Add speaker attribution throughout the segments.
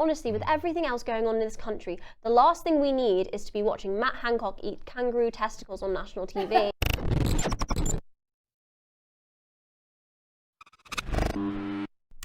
Speaker 1: Honestly, with everything else going on in this country, the last thing we need is to be watching Matt Hancock eat kangaroo testicles on national TV.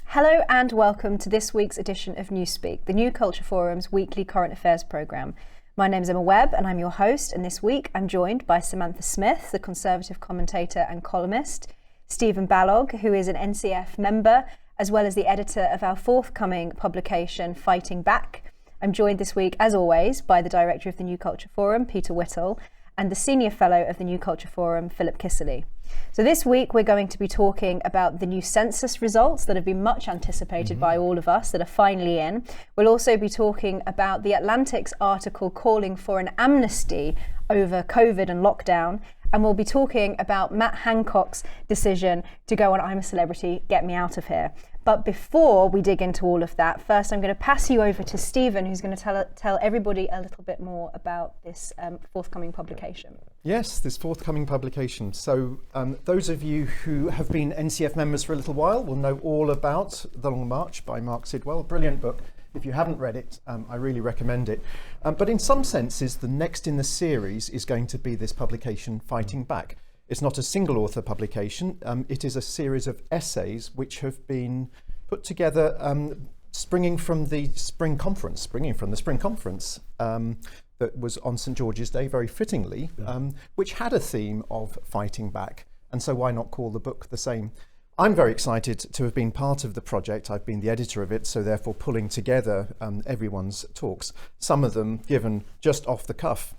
Speaker 2: Hello and welcome to this week's edition of Newspeak, the New Culture Forum's weekly current affairs programme. My name's Emma Webb and I'm your host, and this week I'm joined by Samantha Smith, the Conservative commentator and columnist, Stephen Balogh, who is an NCF member, as well as the editor of our forthcoming publication, Fighting Back. I'm joined this week, as always, by the Director of the New Culture Forum, Peter Whittle, and the Senior Fellow of the New Culture Forum, Philip Kiszely. So this week we're going to be talking about the new census results that have been much anticipated by all of us, that are finally in. We'll also be talking about the Atlantic's article calling for an amnesty over COVID and lockdown. And we'll be talking about Matt Hancock's decision to go on I'm a Celebrity, Get Me Out of Here. But before we dig into all of that, first I'm going to pass you over to Stephen, who's going to tell everybody a little bit more about this forthcoming publication.
Speaker 3: Yes, this forthcoming publication. So those of you who have been NCF members for a little while will know all about The Long March by Mark Sidwell. Brilliant book. If you haven't read it, I really recommend it. But in some senses, the next in the series is going to be this publication, Fighting Back. It's not a single author publication. It is a series of essays which have been put together springing from the spring conference that was on St George's Day, very fittingly, which had a theme of fighting back. And so why not call the book the same? I'm very excited to have been part of the project. I've been the editor of it, so therefore pulling together everyone's talks, some of them given just off the cuff,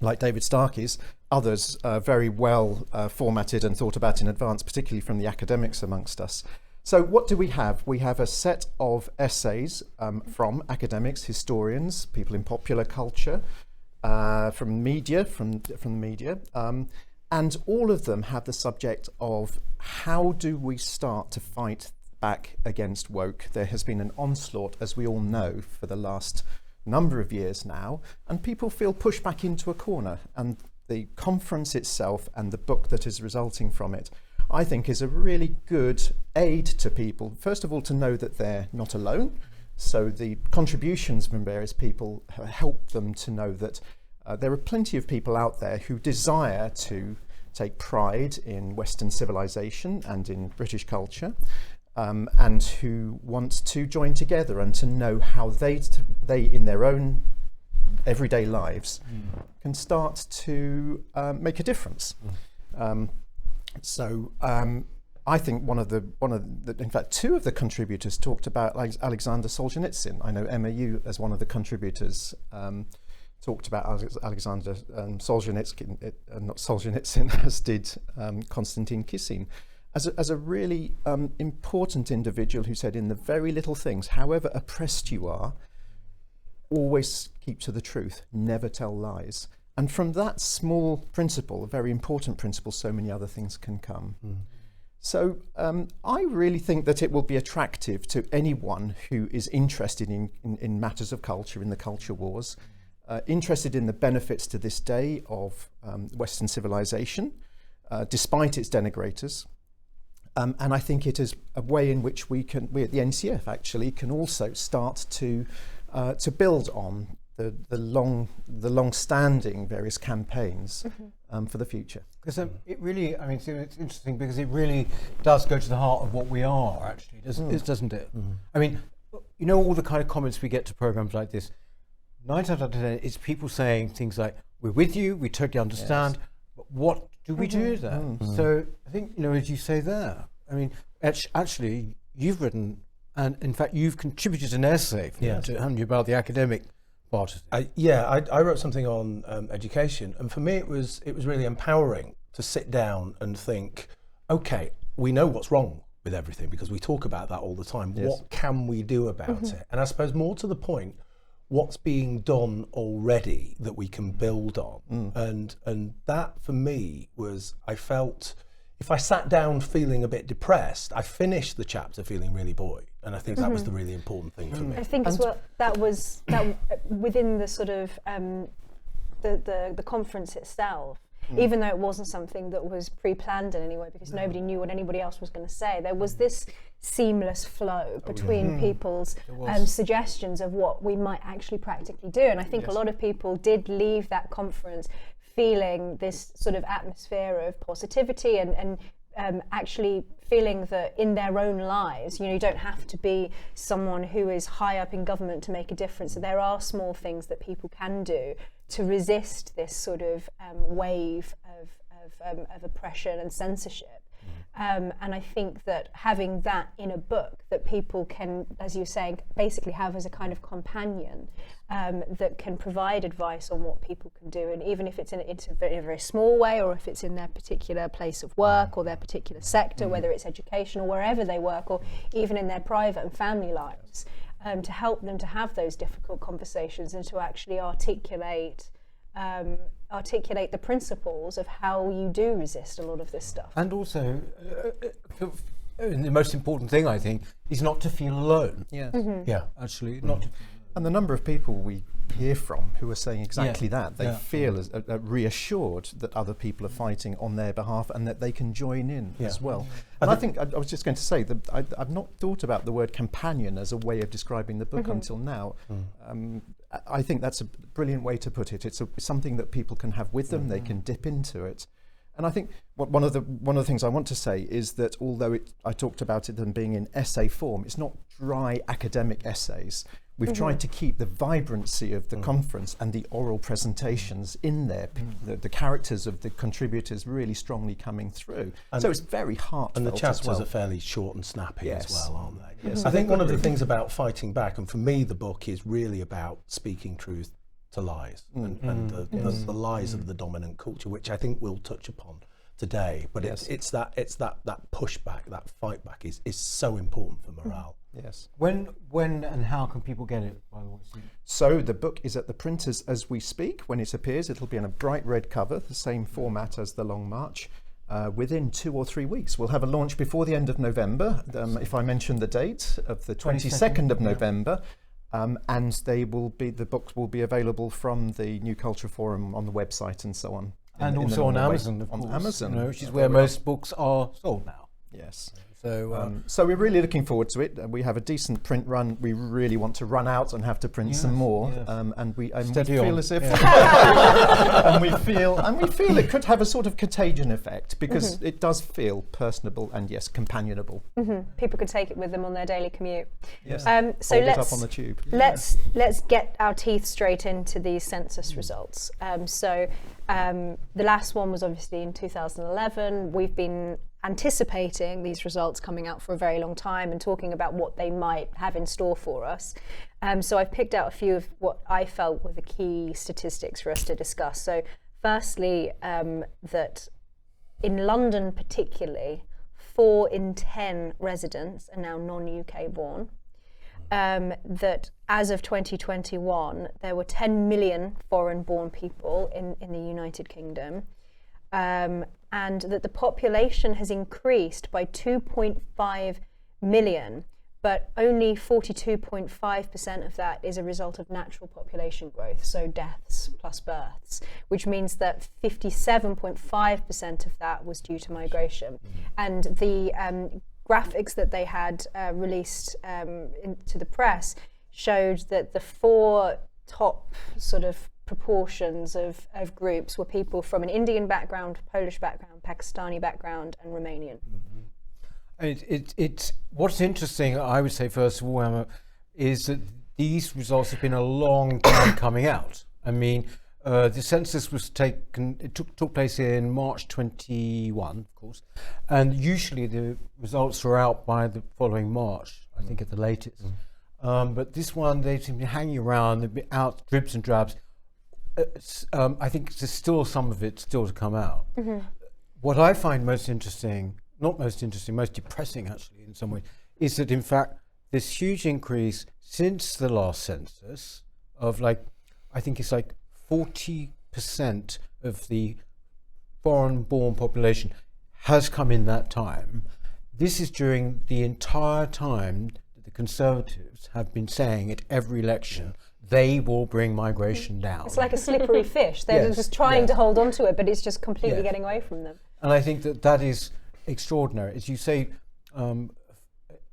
Speaker 3: like David Starkey's, others very well formatted and thought about in advance, particularly from the academics amongst us. So what do we have? We have a set of essays from academics, historians, people in popular culture, from media, and all of them have the subject of how do we start to fight back against woke. There has been an onslaught, as we all know, for the last number of years now, and people feel pushed back into a corner. And the conference itself and the book that is resulting from it, I think, is a really good aid to people. First of all, to know that they're not alone. So the contributions from various people help them to know that there are plenty of people out there who desire to take pride in Western civilization and in British culture, and who want to join together and to know how they in their own everyday lives can start to make a difference. I think in fact, two of the contributors talked about Alexander Solzhenitsyn. I know Emma, you as one of the contributors talked about Alexander Solzhenitsyn, as did Konstantin Kisin, as a really important individual who said, in the very little things, however oppressed you are, always keep to the truth, never tell lies. And from that small principle, a very important principle, so many other things can come. So I really think that it will be attractive to anyone who is interested in matters of culture, in the culture wars, interested in the benefits to this day of Western civilization, despite its denigrators. And I think it is a way in which we at the NCF actually can also start to build on the long-standing various campaigns for the future.
Speaker 4: Because it really, it's interesting because it really does go to the heart of what we are, actually, doesn't it? I mean, you know, all the kind of comments we get to programs like this, 9 times out of 10, it's people saying things like, we're with you, we totally understand, but what do we do with that? So I think, you know, as you say there, I mean, actually, you've written, and in fact, you've contributed an essay haven't you, about the academic part of it.
Speaker 5: I wrote something on education, and for me it was really empowering to sit down and think, okay, we know what's wrong with everything because we talk about that all the time. What can we do about it? And I suppose more to the point, what's being done already that we can build on. And that for me was, I felt, if I sat down feeling a bit depressed, I finished the chapter feeling really buoyed. And I think that was the really important thing for me.
Speaker 2: I think as well, that within the sort of the conference itself, even though it wasn't something that was pre-planned in any way, because nobody knew what anybody else was going to say, there was this seamless flow between people's suggestions of what we might actually practically do. And I think a lot of people did leave that conference feeling this sort of atmosphere of positivity and actually feeling that in their own lives, you don't have to be someone who is high up in government to make a difference. So there are small things that people can do to resist this sort of wave of oppression and censorship. And I think that having that in a book that people can, as you were saying, basically have as a kind of companion that can provide advice on what people can do, and even if it's in a very small way, or if it's in their particular place of work or their particular sector, whether it's education or wherever they work, or even in their private and family lives, to help them to have those difficult conversations and to actually articulate the principles of how you do resist a lot of this stuff.
Speaker 4: And also, the most important thing, I think, is not to feel alone.
Speaker 3: Yes.
Speaker 4: Yeah, actually, not to feel alone.
Speaker 3: And the number of people we hear from who are saying exactly that, they feel reassured that other people are fighting on their behalf and that they can join in as well. And I think I was just going to say that I've not thought about the word companion as a way of describing the book until now. I think that's a brilliant way to put it. It's something that people can have with them. They can dip into it. And I think one of the things I want to say is that although I talked about it them being in essay form, it's not dry academic essays. We've tried to keep the vibrancy of the conference and the oral presentations in there, the characters of the contributors really strongly coming through. And so it's very heartfelt.
Speaker 5: And the chapters are fairly short and snappy as well, aren't they?
Speaker 3: Yes.
Speaker 5: I think one of the things about fighting back, and for me the book is really about speaking truth to lies and the lies of the dominant culture, which I think we'll touch upon today. But it's that pushback, that fight back is so important for morale.
Speaker 3: Yes.
Speaker 4: When and how can people get it, by the way?
Speaker 3: So the book is at the printers as we speak. When it appears, it'll be in a bright red cover, the same format as The Long March. Within 2 or 3 weeks. We'll have a launch before the end of November, if I mention the date of the 22nd of November. And the books will be available from the New Culture Forum on the website and so on.
Speaker 4: And also on Amazon, of course.
Speaker 3: On Amazon.
Speaker 4: Which is where most books are sold now.
Speaker 3: Yes.
Speaker 4: So
Speaker 3: we're really looking forward to it. We have a decent print run. We really want to run out and have to print some more. And we feel as if and we feel it could have a sort of contagion effect because it does feel personable and companionable.
Speaker 2: People could take it with them on their daily commute.
Speaker 3: Yes.
Speaker 2: So
Speaker 3: Hold
Speaker 2: let's
Speaker 3: it up on the tube.
Speaker 2: Let's get our teeth straight into these census results. The last one was obviously in 2011. We've been anticipating these results coming out for a very long time and talking about what they might have in store for us. So I've picked out a few of what I felt were the key statistics for us to discuss. So firstly, that in London particularly, 4 in 10 residents are now non-UK born. That as of 2021, there were 10 million foreign-born people in the United Kingdom. And that the population has increased by 2.5 million, but only 42.5% of that is a result of natural population growth, so deaths plus births, which means that 57.5% of that was due to migration. And the graphics that they had released into the press showed that the 4 top sort of proportions of groups were people from an Indian background, Polish background, Pakistani background, and Romanian.
Speaker 4: It's what's interesting, I would say, first of all, Emma, is that these results have been a long time coming out. I mean, the census was took place in March 21, of course, and usually the results are out by the following March, I think at the latest. But this one, they seem to be hanging around, they've been out dribs and drabs. I think there's still some of it still to come out. What I find most depressing actually in some ways, is that in fact this huge increase since the last census of I think it's 40% of the foreign-born population has come in that time. This is during the entire time that the Conservatives have been saying at every election they will bring migration down.
Speaker 2: It's like a slippery fish. They're just trying to hold on to it, but it's just completely getting away from them.
Speaker 4: And I think that is extraordinary. As you say,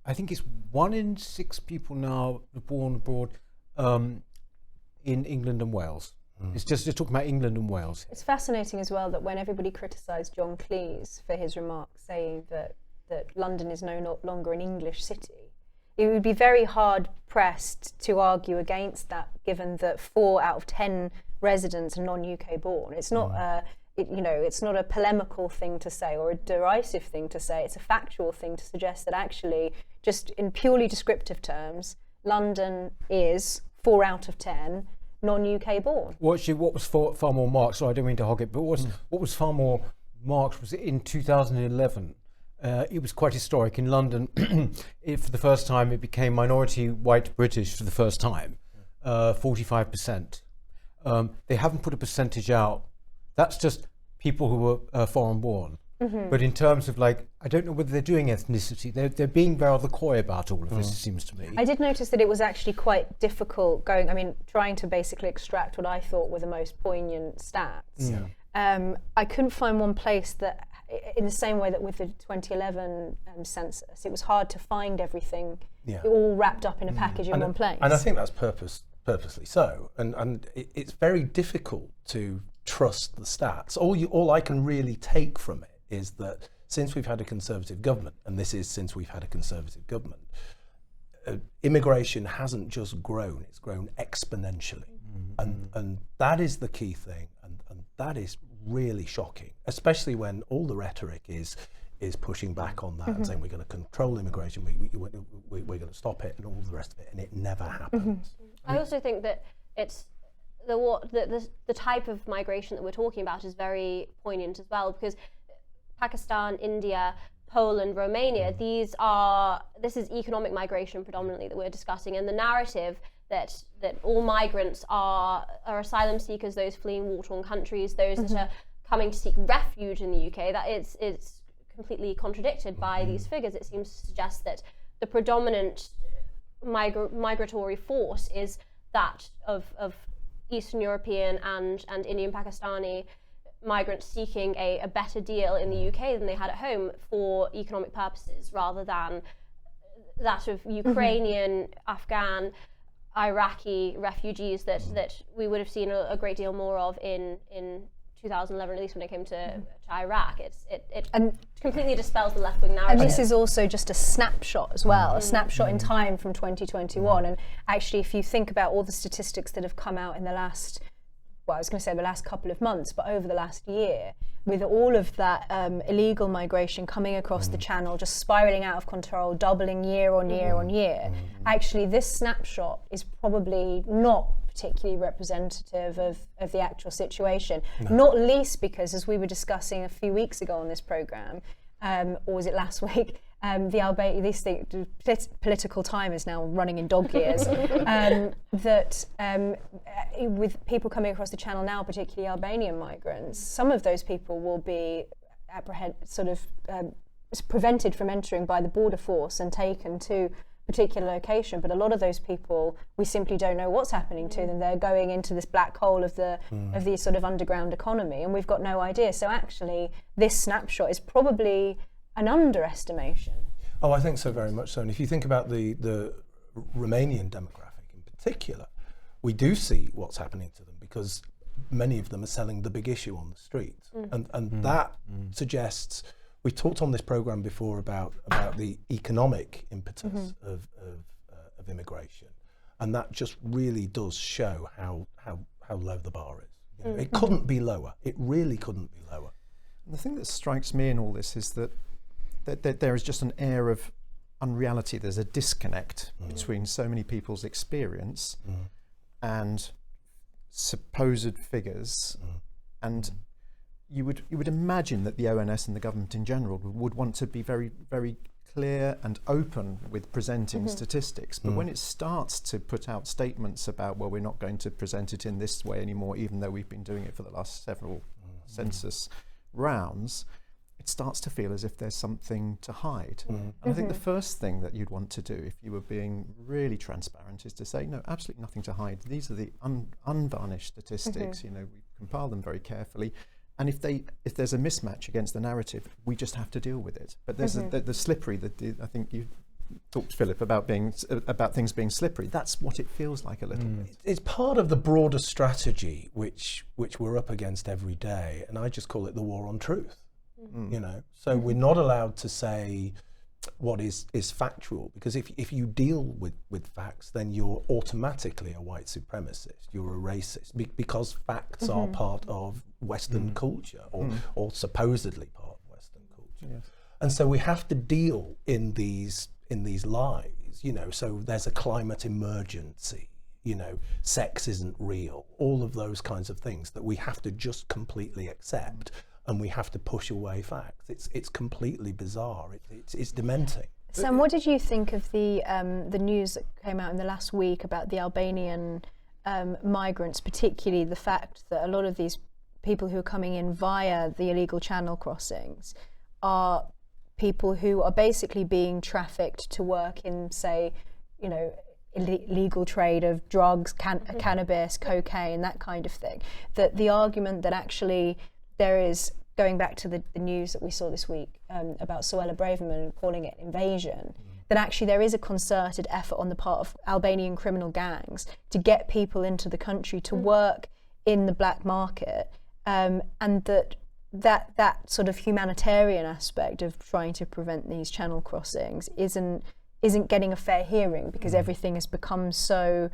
Speaker 4: I think it's 1 in 6 people now born abroad in England and Wales. It's just talking about England and Wales.
Speaker 2: It's fascinating as well that when everybody criticised John Cleese for his remarks saying that London is no longer an English city, it would be very hard pressed to argue against that, given that 4 out of 10 residents are non-UK born. It's not it's not a polemical thing to say or a derisive thing to say. It's a factual thing to suggest that actually, just in purely descriptive terms, London is 4 out of 10 non-UK born.
Speaker 4: Well, actually, what was far more marked, so I don't mean to hog it, but what was far more marked was in 2011. It was quite historic. In London, for the first time, it became minority white British for the first time, 45%. They haven't put a percentage out. That's just people who were foreign born. But in terms of I don't know whether they're doing ethnicity. They're being rather coy about all of this, it seems to me.
Speaker 2: I did notice that it was actually quite difficult trying to basically extract what I thought were the most poignant stats. I couldn't find one place that, in the same way that with the 2011 census, it was hard to find everything all wrapped up in a package in one place.
Speaker 5: And I think that's purposely so. And it's very difficult to trust the stats. All I can really take from it is that since we've had a Conservative government, and this is since we've had a Conservative government, immigration hasn't just grown, it's grown exponentially. And that is the key thing, and that is really shocking, especially when all the rhetoric is pushing back on that and saying we're going to control immigration, we're going to stop it and all the rest of it, and it never happens.
Speaker 1: I also think that it's the type of migration that we're talking about is very poignant as well, because Pakistan, India, Poland, Romania, this is economic migration predominantly that we're discussing, and the narrative that all migrants are asylum seekers, those fleeing war-torn countries, those that are coming to seek refuge in the UK, that it's completely contradicted by these figures. It seems to suggest that the predominant migratory force is that of Eastern European and Indian Pakistani migrants seeking a better deal in the UK than they had at home for economic purposes, rather than that of Ukrainian, Afghan, Iraqi refugees that we would have seen a great deal more of in 2011, at least when it came to Iraq. It completely dispels the left-wing narrative.
Speaker 2: And this is also just a snapshot as well, a snapshot in time from 2021. And actually, if you think about all the statistics that have come out in the last, I was going to say the last couple of months, but over the last year, with all of that illegal migration coming across the channel, just spiraling out of control, doubling year on year on year, actually this snapshot is probably not particularly representative of the actual situation, not least because, as we were discussing a few weeks ago on this programme, or was it last week, political time is now running in dog years, with people coming across the channel now, particularly Albanian migrants, some of those people will be prevented from entering by the border force and taken to particular location, but a lot of those people, we simply don't know what's happening to them. They're going into this black hole of the sort of underground economy, and we've got no idea. So actually, this snapshot is probably an underestimation.
Speaker 5: Oh, I think so, very much so. And if you think about the Romanian demographic in particular, we do see what's happening to them, because many of them are selling the big issue on the street, and that suggests. We talked on this programme before about the economic impetus of immigration, and that just really does show how low the bar is. You know, it couldn't be lower. It really couldn't be lower.
Speaker 3: And the thing that strikes me in all this is that there is just an air of unreality. There's a disconnect between so many people's experience and supposed figures, and you would imagine that the ONS and the government in general would want to be very, very clear and open with presenting statistics. But when it starts to put out statements about, well, we're not going to present it in this way anymore, even though we've been doing it for the last several census rounds, it starts to feel as if there's something to hide. And I think the first thing that you'd want to do if you were being really transparent is to say, no, absolutely nothing to hide. These are the unvarnished statistics. You know, we compile them very carefully. And if there's a mismatch against the narrative, we just have to deal with it. But there's the slippery, I think you talked to Philip about things being slippery. That's what it feels like a little bit.
Speaker 5: It's part of the broader strategy which we're up against every day, and I just call it the war on truth. You know, so we're not allowed to say what is factual, because if you deal with facts, then you're automatically a white supremacist, you're a racist, because facts are part of Western culture, or supposedly part of Western culture.
Speaker 3: Yes.
Speaker 5: And so we have to deal in these lies, you know. So there's a climate emergency, you know, sex isn't real, all of those kinds of things that we have to just completely accept. And we have to push away facts. It's completely bizarre. It's dementing.
Speaker 2: Sam, what did you think of the news that came out in the last week about the Albanian migrants, particularly the fact that a lot of these people who are coming in via the illegal channel crossings are people who are basically being trafficked to work in, say, you know, illegal trade of drugs, cannabis, cocaine, that kind of thing. That the argument that actually there is, going back to the news that we saw this week about Suella Braverman calling it invasion, that actually there is a concerted effort on the part of Albanian criminal gangs to get people into the country to work in the black market, and that sort of humanitarian aspect of trying to prevent these channel crossings isn't getting a fair hearing, because everything has become so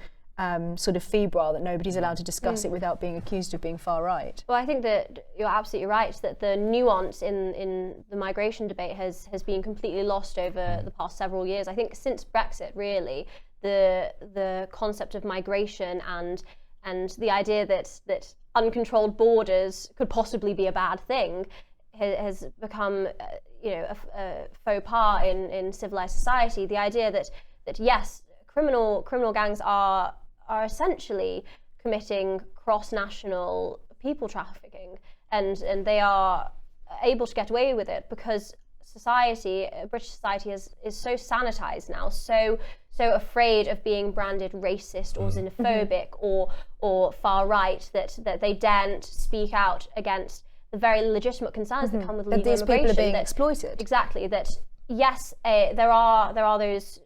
Speaker 2: sort of febrile that nobody's allowed to discuss it without being accused of being far right.
Speaker 1: Well, I think that you're absolutely right that the nuance in the migration debate has been completely lost over the past several years. I think since Brexit, really, the concept of migration and the idea that uncontrolled borders could possibly be a bad thing has become a faux pas in civilized society. The idea that yes, criminal gangs are essentially committing cross-national people trafficking, and they are able to get away with it because British society is so sanitized now, so afraid of being branded racist or xenophobic or far right that they daren't speak out against the very legitimate concerns that come with legal
Speaker 2: these
Speaker 1: immigration.
Speaker 2: People are being exploited.
Speaker 1: Exactly. That yes, there are those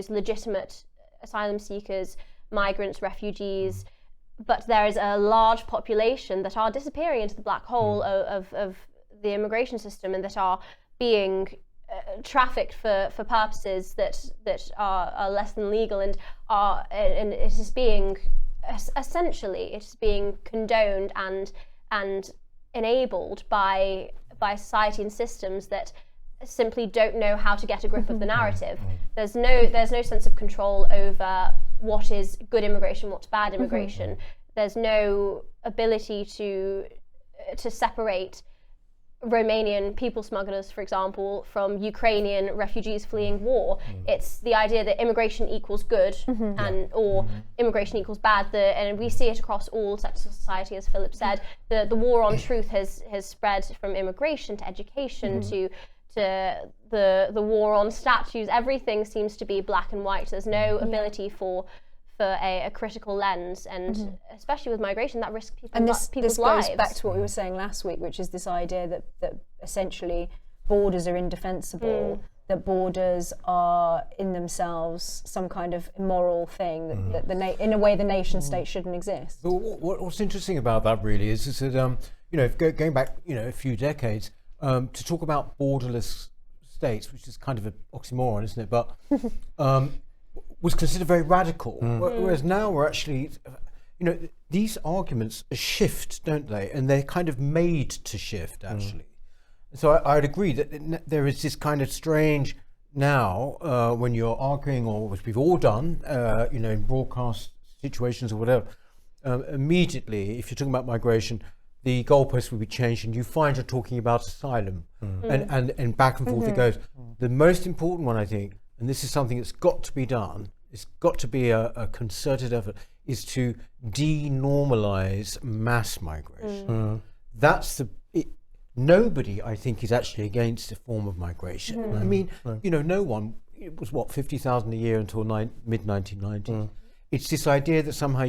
Speaker 1: legitimate asylum seekers, migrants, refugees, but there is a large population that are disappearing into the black hole of the immigration system, and that are being trafficked for purposes that are less than legal, and it is being essentially condoned and enabled by society and systems that simply don't know how to get a grip of the narrative. There's no sense of control over what is good immigration, what's bad immigration. There's no ability to separate Romanian people smugglers, for example, from Ukrainian refugees fleeing war. It's the idea that immigration equals good or immigration equals bad. And we see it across all sectors of society, as Philip said. The war on truth has spread from immigration to education to the war on statues. Everything seems to be black and white. There's no ability for a critical lens, and especially with migration, that risks people's lives.
Speaker 2: This goes back to what we were saying last week, which is this idea that essentially borders are indefensible, that borders are in themselves some kind of immoral thing, that in a way the nation state shouldn't exist.
Speaker 4: But what's interesting about that really is that going back a few decades, to talk about borderless states, which is kind of an oxymoron, isn't it? But was considered very radical, whereas now we're actually, these arguments shift, don't they? And they're kind of made to shift, actually. So I'd agree that there is this kind of strange now when you're arguing, or which we've all done, in broadcast situations or whatever, immediately, if you're talking about migration, the goalposts will be changed, and you find you're talking about asylum, and back and forth it goes. The most important one, I think, and this is something that's got to be done, it's got to be a concerted effort, is to denormalize mass migration. That's nobody, I think, is actually against a form of migration. I mean, no one, it was 50,000 a year until mid-1990s. It's this idea that somehow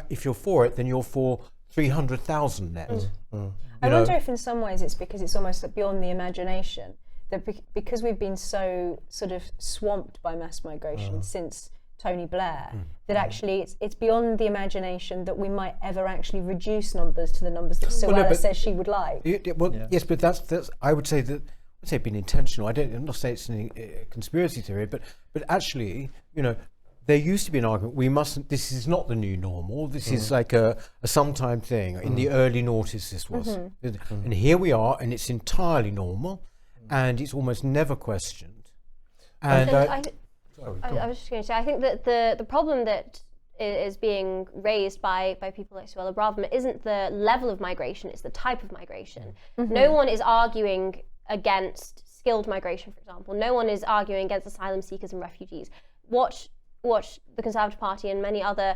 Speaker 4: if you're for it, then you're for 300,000 net.
Speaker 2: I wonder if in some ways it's because it's almost beyond the imagination. that because we've been so sort of swamped by mass migration since Tony Blair, that actually it's beyond the imagination that we might ever actually reduce numbers to the numbers that Suella says she would like.
Speaker 4: Yes, but that's I would say that I'd say been intentional. I'm not saying it's a conspiracy theory, but actually, there used to be an argument, we mustn't, this is not the new normal, this is like a sometime thing. In the early noughties this was. And here we are, and it's entirely normal, and it's almost never questioned. And
Speaker 1: I was just going to say, I think that the problem that is being raised by people like Suella Braverman isn't the level of migration, it's the type of migration. No one is arguing against skilled migration, for example. No one is arguing against asylum seekers and refugees. What the Conservative Party and many other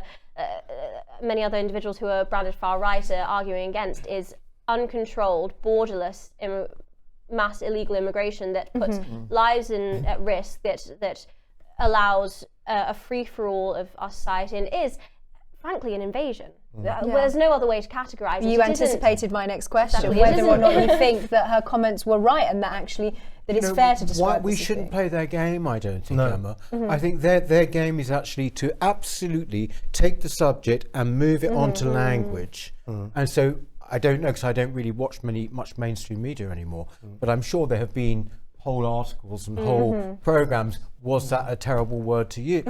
Speaker 1: individuals who are branded far right are arguing against is uncontrolled, borderless, mass illegal immigration that puts lives at risk, that allows a free-for-all of our society, and is, frankly, an invasion. There's no other way to categorise it.
Speaker 2: You anticipated my next question, whether or not you think that her comments were right and that actually that it's fair to describe
Speaker 4: we shouldn't play their game, I don't think, Emma. I think their game is actually to absolutely take the subject and move it onto language. And so I don't know, because I don't really watch much mainstream media anymore, but I'm sure there have been whole articles and whole programmes, was that a terrible word to use?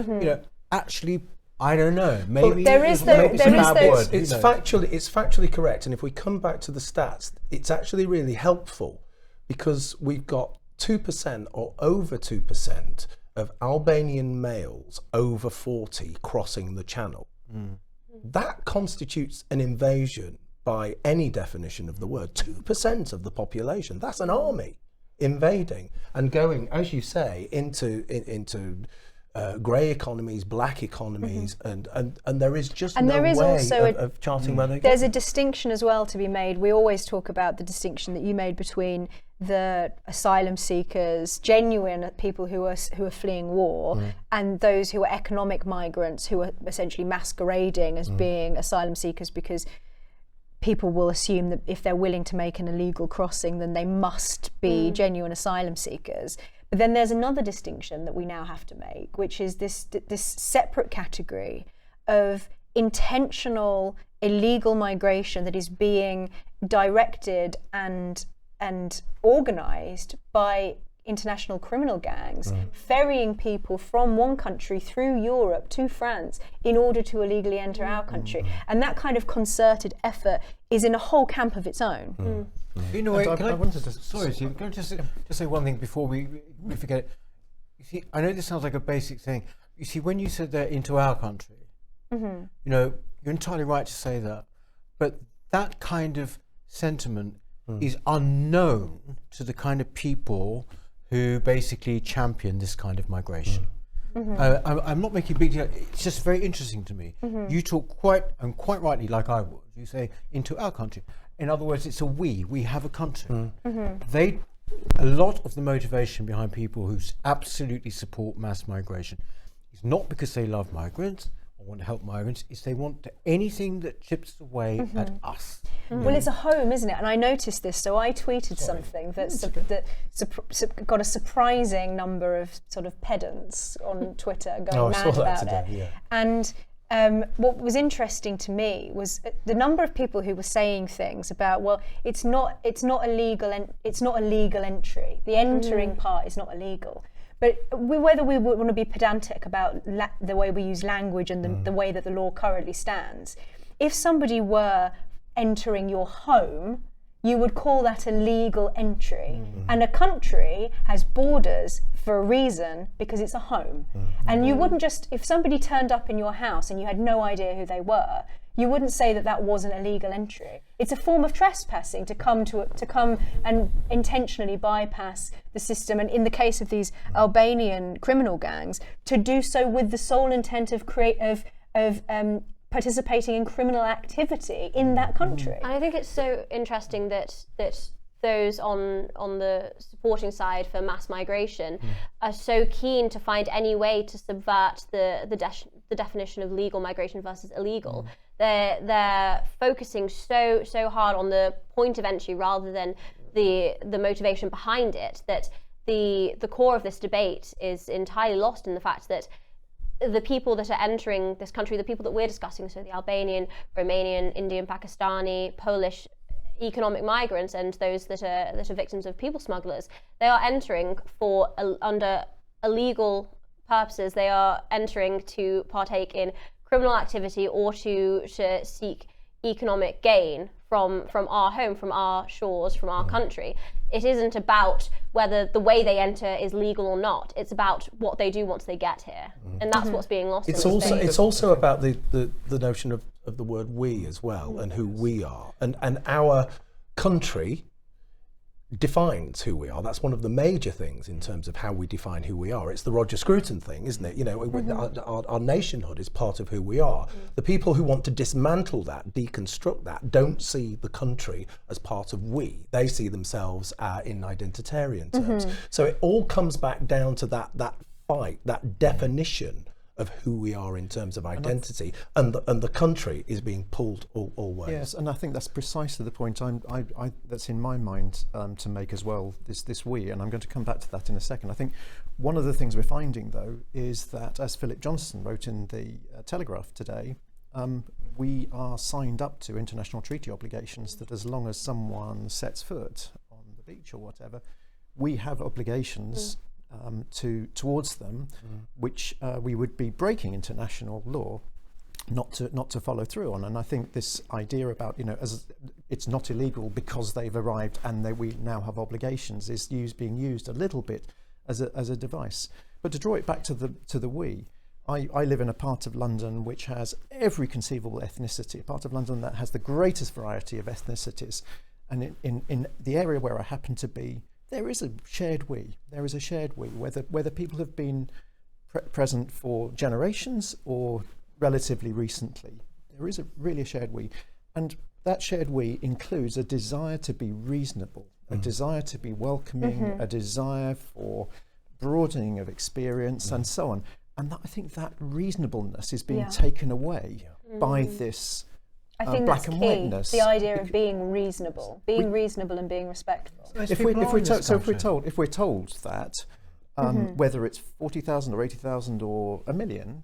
Speaker 4: Actually, I don't know. Maybe
Speaker 5: it's factually correct, and if we come back to the stats, it's actually really helpful, because we've got 2% or over 2% of Albanian males over 40 crossing the channel. That constitutes an invasion by any definition of the word. 2% of the population. That's an army invading and going, as you say, into grey economies, black economies, and there is just no way of charting where they go.
Speaker 2: There's a distinction as well to be made. We always talk about the distinction that you made between the asylum seekers, genuine people who are fleeing war, and those who are economic migrants who are essentially masquerading as being asylum seekers because people will assume that if they're willing to make an illegal crossing, then they must be genuine asylum seekers. But then there's another distinction that we now have to make, which is this separate category of intentional illegal migration that is being directed and organised by international criminal gangs, ferrying people from one country through Europe to France in order to illegally enter our country. And that kind of concerted effort is in a whole camp of its own.
Speaker 4: You know, can I wanted to can I just say one thing before we forget it? You see, I know this sounds like a basic thing. You see, when you said they're into our country, you're entirely right to say that, but that kind of sentiment is unknown to the kind of people who basically champion this kind of migration. I'm not making a big deal. It's just very interesting to me. You talk quite rightly, like I would. You say into our country. In other words, it's a we have a country. A lot of the motivation behind people who absolutely support mass migration is not because they love migrants or want to help migrants, it's they want anything that chips away at us.
Speaker 2: Well, it's a home, isn't it? And I noticed this, so I tweeted something that got a surprising number of sort of pedants on Twitter going mad about it. And what was interesting to me was the number of people who were saying things about, well, it's not illegal entry. The entering part is not illegal. But whether we want to be pedantic about the way we use language and the way that the law currently stands, if somebody were entering your home, you would call that a legal entry. And a country has borders for a reason, because it's a home. And you wouldn't just, if somebody turned up in your house and you had no idea who they were, you wouldn't say that that wasn't a legal entry. It's a form of trespassing to come and intentionally bypass the system, and in the case of these Albanian criminal gangs, to do so with the sole intent of participating in criminal activity in that country.
Speaker 1: And I think it's so interesting that those on the supporting side for mass migration are so keen to find any way to subvert the definition of legal migration versus illegal. They're focusing so hard on the point of entry rather than the motivation behind it, that the core of this debate is entirely lost in the fact that the people that are entering this country, the people that we're discussing, so the Albanian, Romanian, Indian, Pakistani, Polish economic migrants, and those that are victims of people smugglers, they are entering under illegal purposes. They are entering to partake in criminal activity or to seek economic gain from our home, from our shores, from our country. It isn't about whether the way they enter is legal or not. It's about what they do once they get here, and that's what's being lost.
Speaker 5: It's also about the notion of the word we as well, and who we are, and our country defines who we are. That's one of the major things in terms of how we define who we are. It's the Roger Scruton thing, isn't it? You know, our nationhood is part of who we are. The people who want to dismantle that, deconstruct that, don't see the country as part of we. They see themselves in identitarian terms. So it all comes back down to that fight, that definition of who we are in terms of identity, and the country is being pulled all ways.
Speaker 3: Yes, and I think that's precisely the point that's in my mind to make as well, this we, and I'm going to come back to that in a second. I think one of the things we're finding, though, is that, as Philip Johnson wrote in the Telegraph today, we are signed up to international treaty obligations that as long as someone sets foot on the beach or whatever, we have obligations towards them, which we would be breaking international law not to follow through on. And I think this idea about, you know, as it's not illegal because they've arrived and we now have obligations is being used a little bit as a device. But to draw it back to the we, I live in a part of London which has every conceivable ethnicity, a part of London that has the greatest variety of ethnicities, and in the area where I happen to be, there is a shared we. There is a shared we, whether people have been present for generations or relatively recently. There is really a shared we. And that shared we includes a desire to be reasonable, a desire to be welcoming, a desire for broadening of experience and so on. And I think that reasonableness is being taken away by this
Speaker 2: I think
Speaker 3: black
Speaker 2: that's
Speaker 3: and
Speaker 2: key,
Speaker 3: whiteness.
Speaker 2: the idea of being reasonable and being respectful.
Speaker 3: If we're told that whether it's 40,000 or 80,000 or a million,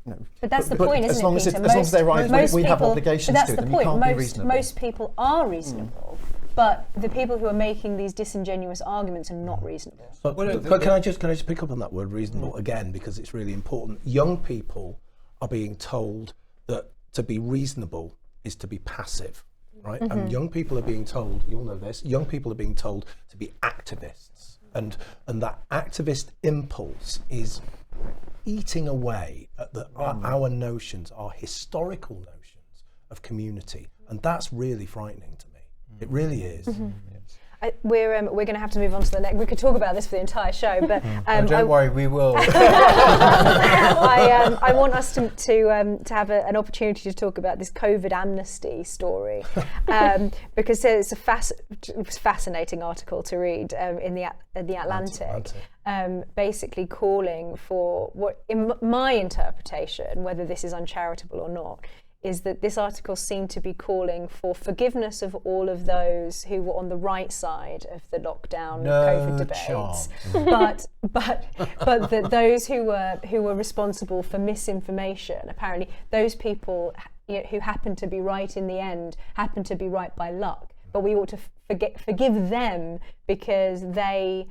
Speaker 3: no.
Speaker 2: But that's the point, isn't it, Peter?
Speaker 3: As long as they arrive, we have obligations to them. You can't be reasonable.
Speaker 2: Most people are reasonable, but the people who are making these disingenuous arguments are not reasonable.
Speaker 5: But can I just pick up on that word reasonable again, because it's really important. Young people are being told that to be reasonable is to be passive, right? And young people are being told, you'll know this, young people are being told to be activists. And that activist impulse is eating away at our notions, our historical notions of community. And that's really frightening to me. It really is.
Speaker 2: We're going to have to move on to the next. We could talk about this for the entire show, but
Speaker 4: don't worry, we will.
Speaker 2: I want us to have an opportunity to talk about this COVID amnesty story, because it's a fascinating article to read in the Atlantic, basically calling for what, in my interpretation, whether this is uncharitable or not, is that this article seemed to be calling for forgiveness of all of those who were on the right side of the lockdown COVID debates, but that those who were responsible for misinformation, apparently those people who happened to be right in the end happened to be right by luck, but we ought to forgive them because they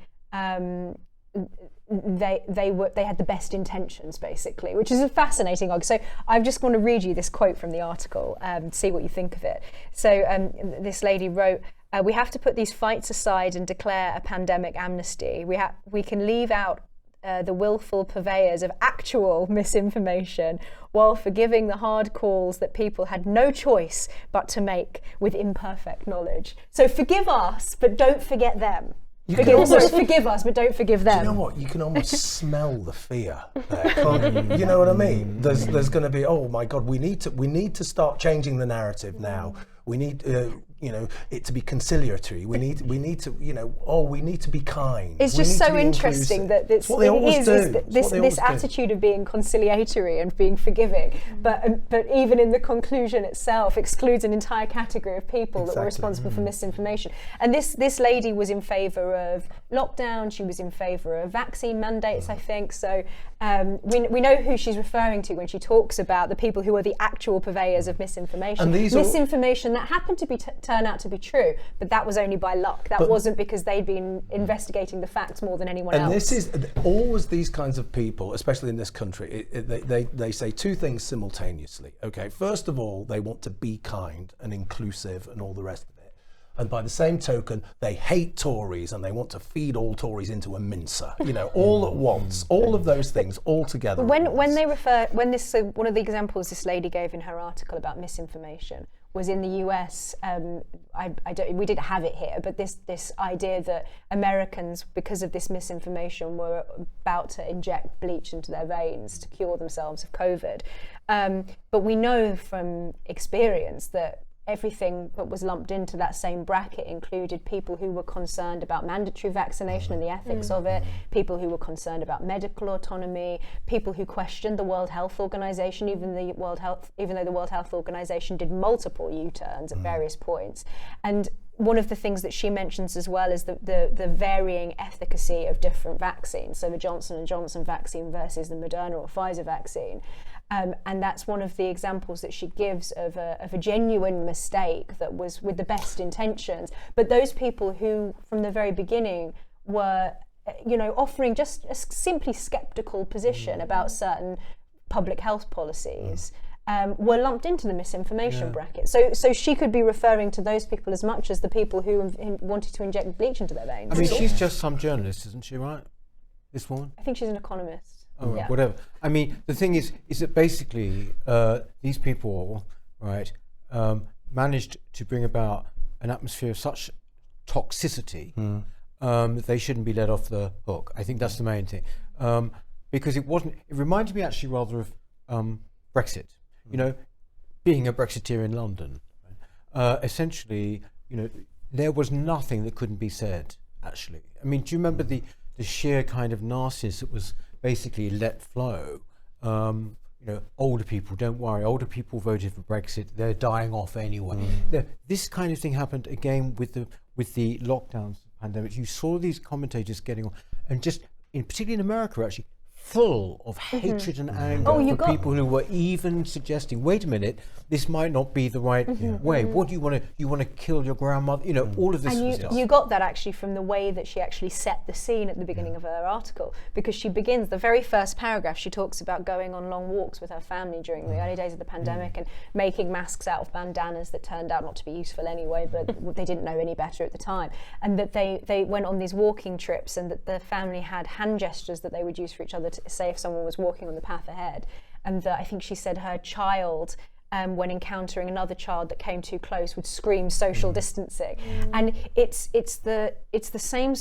Speaker 2: had the best intentions, basically, which is a fascinating argument. So I just want to read you this quote from the article, see what you think of it. So this lady wrote, we have to put these fights aside and declare a pandemic amnesty. We can leave out the willful purveyors of actual misinformation while forgiving the hard calls that people had no choice but to make with imperfect knowledge. So forgive us, but don't forget them. Forgive us, but don't forgive them.
Speaker 5: Do you know what? You can almost smell the fear there, can't you? You know what I mean? There's going to be, oh my God, we need to start changing the narrative now. We need, it to be conciliatory. We need to, we need to be kind.
Speaker 2: It's just so interesting that this attitude of being conciliatory and being forgiving, but even in the conclusion itself excludes an entire category of people that were responsible for misinformation. And this lady was in favour of lockdown. She was in favour of vaccine mandates, I think. So we know who she's referring to when she talks about the people who are the actual purveyors of misinformation.
Speaker 5: And these
Speaker 2: misinformation that happened to be turn out to be true, but that was only by luck. That wasn't because they'd been investigating the facts more than anyone else.
Speaker 5: And this is always these kinds of people, especially in this country. They say two things simultaneously. Okay, first of all, they want to be kind and inclusive and all the rest of it. And by the same token, they hate Tories and they want to feed all Tories into a mincer. All at once. All of those things all together.
Speaker 2: When one of the examples this lady gave in her article about misinformation was in the US. We didn't have it here, but this idea that Americans, because of this misinformation, were about to inject bleach into their veins to cure themselves of COVID. But we know from experience that everything that was lumped into that same bracket included people who were concerned about mandatory vaccination and the ethics of it, people who were concerned about medical autonomy, people who questioned the World Health Organization, even though the World Health Organization did multiple U-turns at various points. And one of the things that she mentions as well is the varying efficacy of different vaccines. So the Johnson & Johnson vaccine versus the Moderna or Pfizer vaccine. And that's one of the examples that she gives of a genuine mistake that was with the best intentions. But those people who, from the very beginning, were, offering just a simply sceptical position about certain public health policies, were lumped into the misinformation bracket. So she could be referring to those people as much as the people who wanted to inject bleach into their veins.
Speaker 4: I mean, she's just some journalist, isn't she, right? This woman?
Speaker 2: I think she's an economist.
Speaker 4: Oh, right, whatever. I mean, the thing is that basically these people, right, managed to bring about an atmosphere of such toxicity that they shouldn't be let off the hook. I think that's the main thing. Because it reminded me actually rather of Brexit. Being a Brexiteer in London, essentially, there was nothing that couldn't be said, actually. I mean, do you remember the sheer kind of nastiness that was basically let flow? Older people, don't worry, older people voted for Brexit, they're dying off anyway. This kind of thing happened again with the lockdowns, pandemic. You saw these commentators getting on, and just particularly in America actually, full of hatred and anger for people who were even suggesting, wait a minute, this might not be the right way. What do you want to kill your grandmother? All of this stuff.
Speaker 2: You got that actually from the way that she actually set the scene at the beginning of her article, because she begins the very first paragraph. She talks about going on long walks with her family during the early days of the pandemic and making masks out of bandanas that turned out not to be useful anyway, but they didn't know any better at the time. And that they went on these walking trips, and that the family had hand gestures that they would use for each other to say if someone was walking on the path ahead. And I think she said her child, when encountering another child that came too close, would scream social distancing. And it's the same.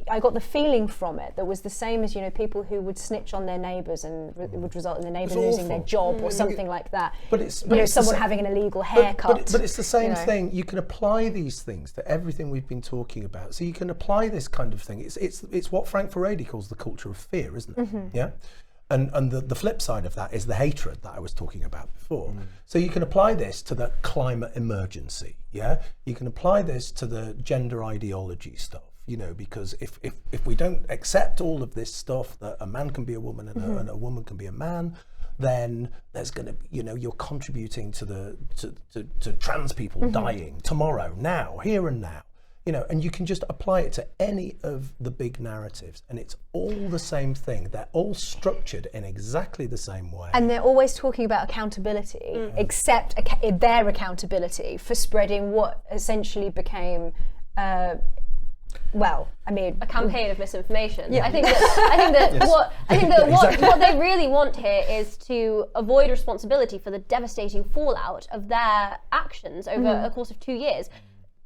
Speaker 2: I got the feeling from it that was the same as people who would snitch on their neighbours, and it would result in the neighbour losing their job or something like that.
Speaker 5: But it's
Speaker 2: someone having an illegal haircut.
Speaker 5: But it's the same thing. You can apply these things to everything we've been talking about. So you can apply this kind of thing. It's what Frank Furedi calls the culture of fear, isn't it? Yeah. And the flip side of that is the hatred that I was talking about before. So you can apply this to the climate emergency, yeah? You can apply this to the gender ideology stuff, because if we don't accept all of this stuff, that a man can be a woman and a woman can be a man, then there's going to, you're contributing to trans people dying tomorrow, now, here and now. And you can just apply it to any of the big narratives, and it's all the same thing. They're all structured in exactly the same way.
Speaker 2: And they're always talking about accountability, except their accountability for spreading what essentially became, a
Speaker 1: campaign of misinformation. I think that what they really want here is to avoid responsibility for the devastating fallout of their actions over a course of 2 years.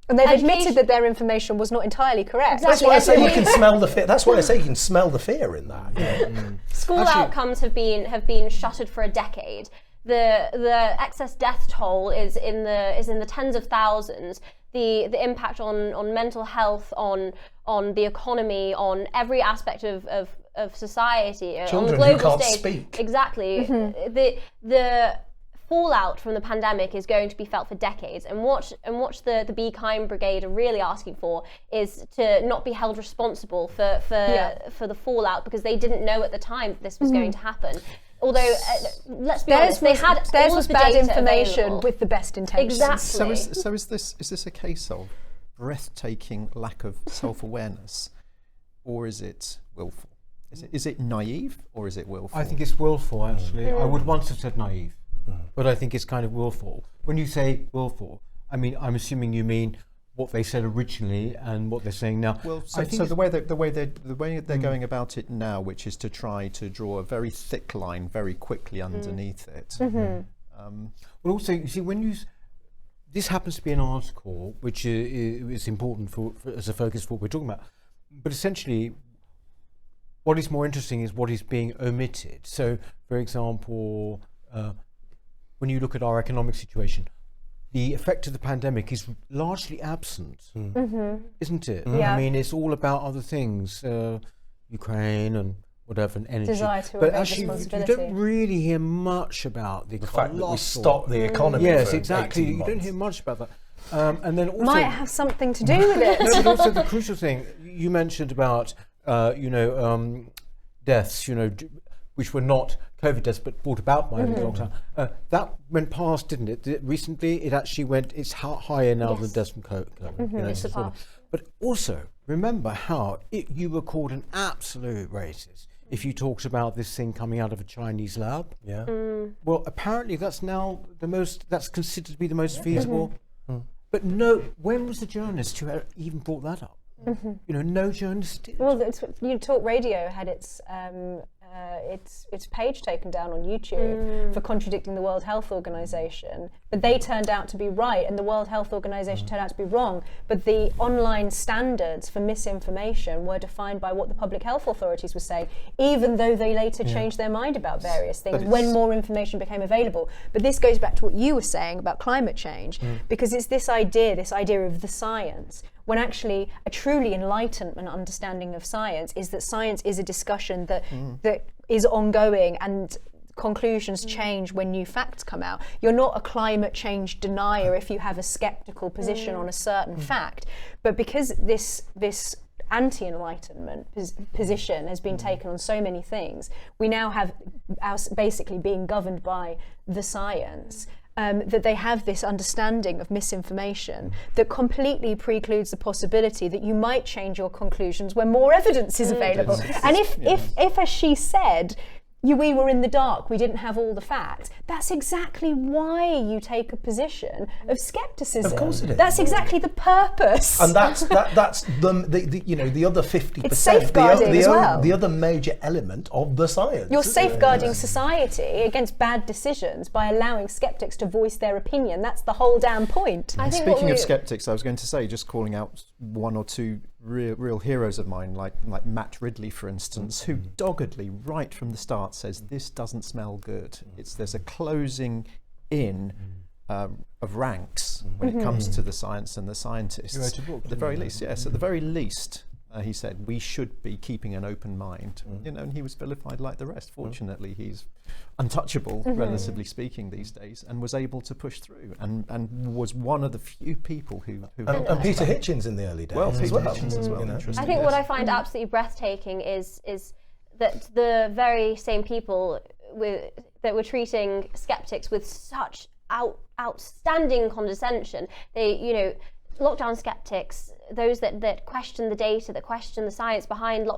Speaker 2: And they've admitted that their information was not entirely correct.
Speaker 5: That's why I say you can smell the fear. That's why I say you can smell the fear in that.
Speaker 1: School outcomes have been shuttered for a decade. The excess death toll is in the tens of thousands. the impact on mental health, on the economy, on every aspect of society,
Speaker 5: Children
Speaker 1: on the global
Speaker 5: who can't
Speaker 1: stage.
Speaker 5: speak.
Speaker 1: Exactly. The fallout from the pandemic is going to be felt for decades, and what the Be Kind Brigade are really asking for is to not be held responsible for the fallout, because they didn't know at the time that this was going to happen. Although, let's be honest, they had
Speaker 2: theirs
Speaker 1: all
Speaker 2: was
Speaker 1: of the
Speaker 2: bad
Speaker 1: data
Speaker 2: information
Speaker 1: available.
Speaker 2: with the best intentions.
Speaker 1: Exactly.
Speaker 3: So is this a case of breathtaking lack of self-awareness, or is it willful? Is it naive, or is it willful?
Speaker 4: I think it's willful, actually. I would once have said naive, but I think it's kind of willful. When you say willful, I mean, I'm assuming you mean what they said originally and what they're saying now.
Speaker 3: Well,
Speaker 4: I
Speaker 3: so
Speaker 4: think
Speaker 3: the way they're going about it now, which is to try to draw a very thick line very quickly underneath it.
Speaker 4: Well, also, you see, this happens to be an article which is important for as a focus for what we're talking about, but essentially, what is more interesting is what is being omitted. So, for example, when you look at our economic situation, the effect of the pandemic is largely absent, isn't it?
Speaker 2: Yeah.
Speaker 4: I mean, it's all about other things, Ukraine and whatever, and energy.
Speaker 2: Desire to
Speaker 4: but
Speaker 2: evade
Speaker 4: actually, you
Speaker 2: responsibility.
Speaker 4: don't really hear much about the
Speaker 5: fact that we
Speaker 4: colossal-
Speaker 5: stopped the economy.
Speaker 4: Yes,
Speaker 5: for
Speaker 4: exactly.
Speaker 5: 18
Speaker 4: You don't
Speaker 5: months.
Speaker 4: hear much about that. And then also,
Speaker 2: Might have something to do with it.
Speaker 4: no, but also the crucial thing you mentioned about, deaths, which were not COVID deaths, but brought about by the lockdown. That went past, didn't it? Recently, it actually went. It's higher now than deaths from COVID.
Speaker 1: It surpassed.
Speaker 4: But also, remember how you were called an absolute racist if you talked about this thing coming out of a Chinese lab.
Speaker 5: Yeah.
Speaker 4: Well, apparently that's now that's considered to be the most feasible. But no, when was the journalist who even brought that up? No journalist did.
Speaker 2: Well, Talk Radio had its page taken down on YouTube for contradicting the World Health Organization, but they turned out to be right, and the World Health Organization turned out to be wrong. But the online standards for misinformation were defined by what the public health authorities were saying, even though they later changed their mind about various things when more information became available. But this goes back to what you were saying about climate change, because it's this idea of the science, when actually a truly enlightened understanding of science is that science is a discussion that is ongoing, and conclusions change when new facts come out. You're not a climate change denier if you have a skeptical position on a certain fact, but because this anti-enlightenment position has been taken on so many things, we now have us basically being governed by the science. That they have this understanding of misinformation that completely precludes the possibility that you might change your conclusions when more evidence is available. And if as she said, we were in the dark, we didn't have all the facts, that's exactly why you take a position of skepticism.
Speaker 5: Of course it is.
Speaker 2: That's exactly the purpose.
Speaker 5: And that's the other 50%.
Speaker 2: It's safeguarding as well.
Speaker 5: The other major element of the science.
Speaker 2: You're safeguarding society against bad decisions by allowing skeptics to voice their opinion. That's the whole damn point.
Speaker 1: I think
Speaker 3: Speaking of skeptics, I was going to say, just calling out one or two real heroes of mine, like Matt Ridley, for instance, who doggedly, right from the start, says this doesn't smell good. There's a closing in of ranks when it comes to the science and the scientists.
Speaker 4: You wrote a book,
Speaker 3: At the very least, yes. At the very least, he said we should be keeping an open mind. And he was vilified like the rest. Fortunately, he's untouchable, relatively speaking, these days, and was able to push through, and was one of the few people who
Speaker 5: and Peter Hitchens in the early days.
Speaker 3: Peter Hitchens as well.
Speaker 1: I think what I find absolutely breathtaking is that the very same people that were treating skeptics with such outstanding condescension, they, lockdown skeptics, those that question the data, that question the science behind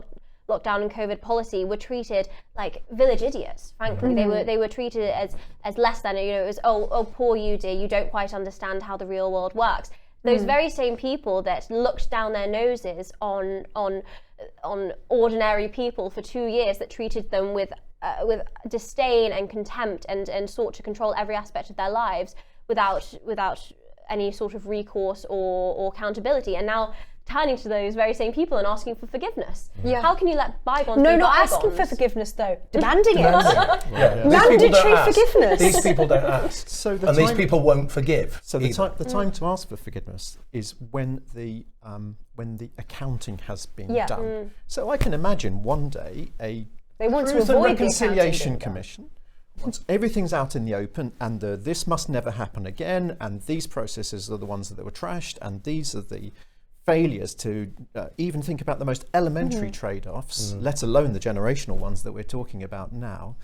Speaker 1: lockdown and COVID policy, were treated like village idiots. Frankly, they were treated as less than. It was oh poor you dear, you don't quite understand how the real world works. Those very same people that looked down their noses on ordinary people for 2 years, that treated them with disdain and contempt and sought to control every aspect of their lives without any sort of recourse or accountability, and now turning to those very same people and asking for forgiveness.
Speaker 2: Yeah.
Speaker 1: How can you let bygones
Speaker 2: No,
Speaker 1: be
Speaker 2: not
Speaker 1: bygones?
Speaker 2: asking for forgiveness though, demanding it.
Speaker 5: Yeah.
Speaker 2: Mandatory forgiveness.
Speaker 5: These people don't ask.
Speaker 3: So
Speaker 5: and these people won't forgive.
Speaker 3: So the
Speaker 5: either.
Speaker 3: time to ask for forgiveness is when the accounting has been
Speaker 2: Yeah.
Speaker 3: done. So I can imagine one day
Speaker 2: They want to
Speaker 3: Truth and
Speaker 2: avoid the
Speaker 3: Reconciliation
Speaker 2: accounting being done.
Speaker 3: Commission, once everything's out in the open, and this must never happen again, and these processes are the ones that were trashed, and these are the failures to even think about the most elementary trade-offs, let alone the generational ones that we're talking about now.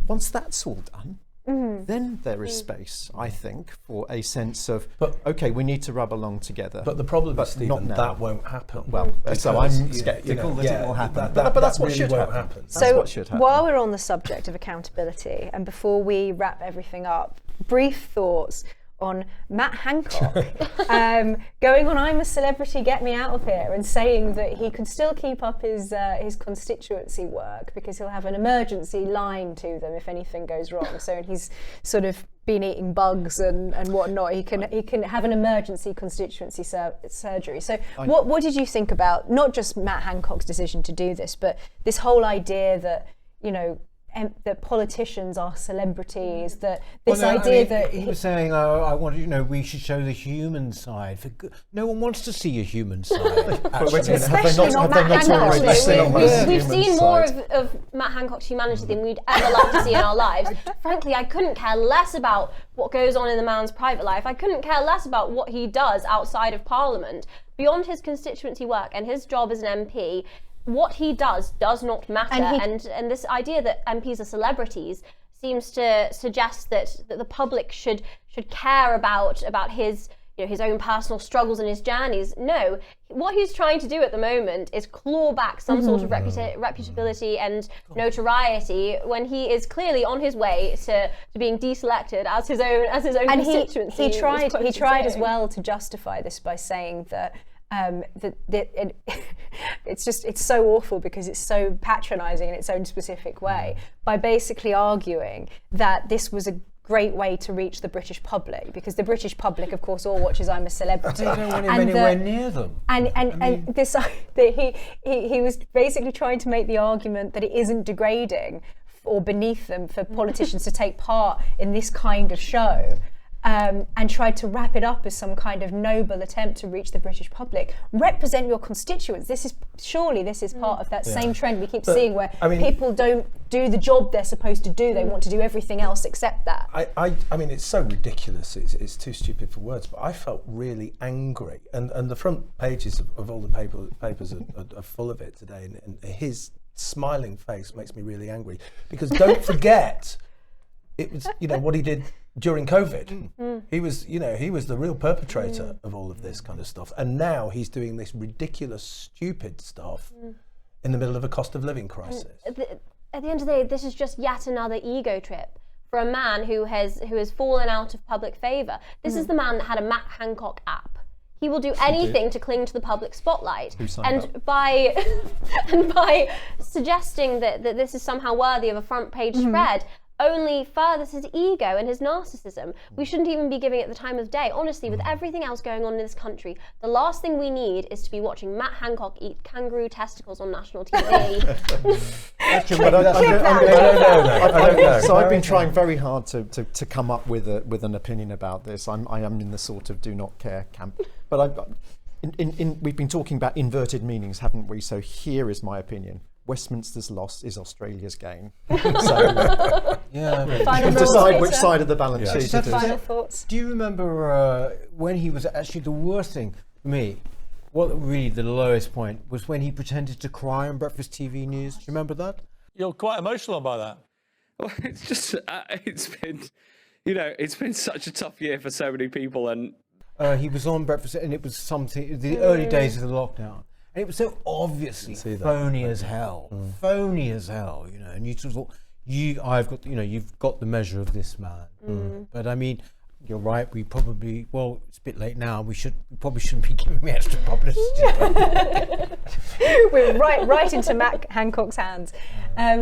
Speaker 3: Once that's all done, then there is space, I think, for a sense of, okay, we need to rub along together.
Speaker 5: But the problem is,
Speaker 3: not
Speaker 5: Stephen,
Speaker 3: now.
Speaker 5: that won't happen.
Speaker 3: Well, so I'm
Speaker 5: Because,
Speaker 3: sceptical that it will happen.
Speaker 5: But
Speaker 3: that's what
Speaker 5: really
Speaker 3: should
Speaker 5: won't
Speaker 3: happen. That's
Speaker 2: So
Speaker 3: what should happen.
Speaker 2: while we're on the subject of accountability, and before we wrap everything up, brief thoughts on Matt Hancock going on "I'm a Celebrity, Get Me Out of Here" and saying that he can still keep up his constituency work because he'll have an emergency line to them if anything goes wrong. So he's sort of been eating bugs and whatnot. He can have an emergency constituency surgery. So what did you think about not just Matt Hancock's decision to do this, but this whole idea that, you know, that politicians are celebrities, that this idea that
Speaker 4: he was saying, I want, you know, we should show the human side. No one wants to see a human side.
Speaker 3: But wait a minute,
Speaker 2: Especially not Matt Hancock.
Speaker 3: already seen the
Speaker 1: We've
Speaker 3: human
Speaker 1: seen more
Speaker 3: side?
Speaker 1: of Matt Hancock's humanity than we'd ever like to see in our lives. Frankly, I couldn't care less about what goes on in the man's private life. I couldn't care less about what he does outside of Parliament. Beyond his constituency work and his job as an MP, what he does not matter, and this idea that MPs are celebrities seems to suggest that the public should care about his, you know, his own personal struggles and his journeys. No, what he's trying to do at the moment is claw back some sort of reputability and notoriety when he is clearly on his way to being deselected as his own
Speaker 2: and
Speaker 1: constituency.
Speaker 2: he tried as well to justify this by saying that it's so awful because it's so patronising in its own specific way, by basically arguing that this was a great way to reach the British public, because the British public, of course, all watches "I'm a Celebrity."
Speaker 4: They don't want him anywhere near them.
Speaker 2: And this that he was basically trying to make the argument that it isn't degrading or beneath them for politicians to take part in this kind of show. And tried to wrap it up as some kind of noble attempt to reach the British public. Represent your constituents. This is part of that same trend we keep seeing, where people don't do the job they're supposed to do. They want to do everything else except that.
Speaker 5: I mean, it's so ridiculous. It's too stupid for words. But I felt really angry, and the front pages of all the papers are full of it today. And his smiling face makes me really angry, because don't forget, it was, you know, what he did during COVID. He was the real perpetrator of all of this kind of stuff, and now he's doing this ridiculous, stupid stuff in the middle of a cost of living crisis.
Speaker 1: At the end of the day, this is just yet another ego trip for a man who has fallen out of public favour. This is the man that had a Matt Hancock app. He will do anything to cling to the public spotlight. And by suggesting that this is somehow worthy of a front page spread, only furthers his ego and his narcissism. We shouldn't even be giving it the time of day. Honestly, with everything else going on in this country, the last thing we need is to be watching Matt Hancock eat kangaroo testicles on national TV.
Speaker 3: I don't know. So I've been trying very hard to come up with an opinion about this. I am in the sort of do not care camp. But we've been talking about inverted meanings, haven't we? So here is my opinion. Westminster's loss is Australia's gain. So decide which side of the balance sheet it is.
Speaker 2: Final thoughts.
Speaker 4: Do you remember when he was actually the worst thing for me? What really the lowest point was when he pretended to cry on breakfast TV news. Do you remember that?
Speaker 6: You're quite emotional by that. Well, it's just it's been such a tough year for so many people, and
Speaker 4: he was on breakfast, and it was something the early days of the lockdown. And it was so obviously phony as hell, phony as hell, you know. And you sort of thought, you've got the measure of this man. But I mean, you're right. We probably, well, it's a bit late now. We probably shouldn't be giving me extra publicity.
Speaker 2: We're right into Matt Hancock's hands.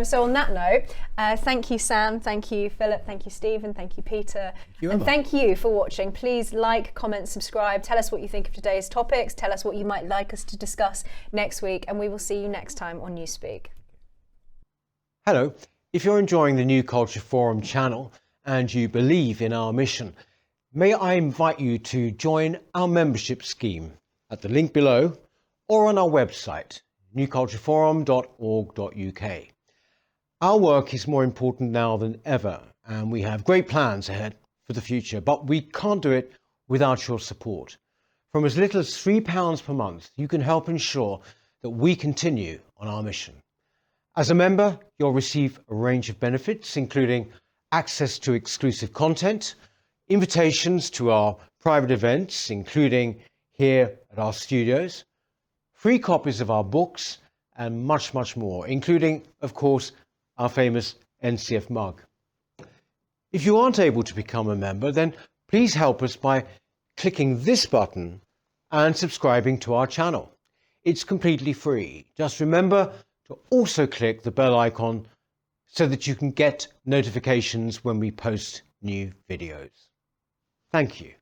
Speaker 2: So on that note, thank you, Sam. Thank you, Philip. Thank you, Stephen. Thank you, Peter.
Speaker 5: you,
Speaker 2: and
Speaker 5: Emma.
Speaker 2: thank you for watching. Please like, comment, subscribe. Tell us what you think of today's topics. Tell us what you might like us to discuss next week. And we will see you next time on Newspeak.
Speaker 7: Hello. If you're enjoying the New Culture Forum channel and you believe in our mission, may I invite you to join our membership scheme at the link below or on our website, newcultureforum.org.uk. Our work is more important now than ever, and we have great plans ahead for the future, but we can't do it without your support. From as little as £3 per month, you can help ensure that we continue on our mission. As a member, you'll receive a range of benefits, including access to exclusive content, invitations to our private events, including here at our studios, free copies of our books, and much, much more, including, of course, our famous NCF mug. If you aren't able to become a member, then please help us by clicking this button and subscribing to our channel. It's completely free. Just remember to also click the bell icon so that you can get notifications when we post new videos. Thank you.